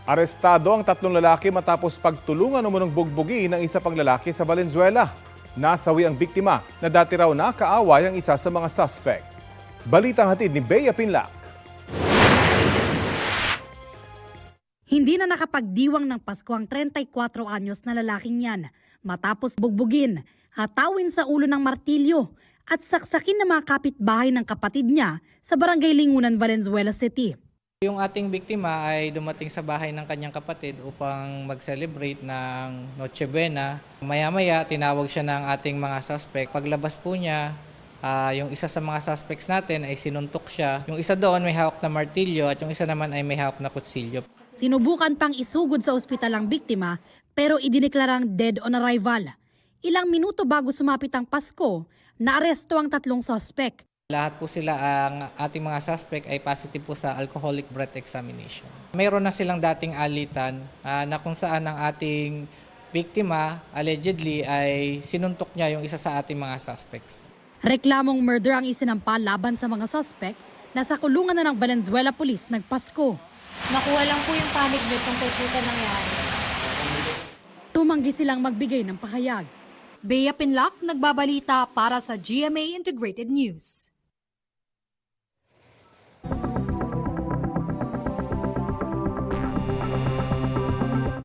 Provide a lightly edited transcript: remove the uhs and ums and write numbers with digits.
Arestado ang 3 lalaki matapos pagtulungan umunong bugbugin ng isa pang lalaki sa Valenzuela. Nasawi ang biktima na dati raw nakaaway ang isa sa mga suspect. Balitang hatid ni Bea Pinlac. Hindi na nakapagdiwang ng Pasko ang 34 anyos na lalaking yan matapos bugbugin, hatawin sa ulo ng martilyo at saksakin ng mga kapitbahay ng kapatid niya sa Barangay Lingunan, Valenzuela City. Yung ating biktima ay dumating sa bahay ng kanyang kapatid upang mag-celebrate ng Noche Buena. Maya-maya, tinawag siya ng ating mga suspect. Paglabas po niya, yung isa sa mga suspects natin ay sinuntok siya. Yung isa doon may hawak na martilyo at yung isa naman ay may hawak na kutsilyo. Sinubukan pang isugod sa ospital ang biktima pero idineklarang dead on arrival. Ilang minuto bago sumapit ang Pasko, naaresto ang 3 suspect. Lahat po sila, ang ating mga suspect ay positive po sa alcoholic breath examination. Mayroon na silang dating alitan na kung saan ang ating biktima allegedly ay sinuntok niya yung isa sa ating mga suspects. Reklamong murder ang isinampa laban sa mga suspect na sa kulungan na ng Valenzuela Police nagpasko. Nakuha lang po yung panic bit tungkol po sa nangyari. Tumanggi silang magbigay ng pahayag. Bea Pinlac, nagbabalita para sa GMA Integrated News.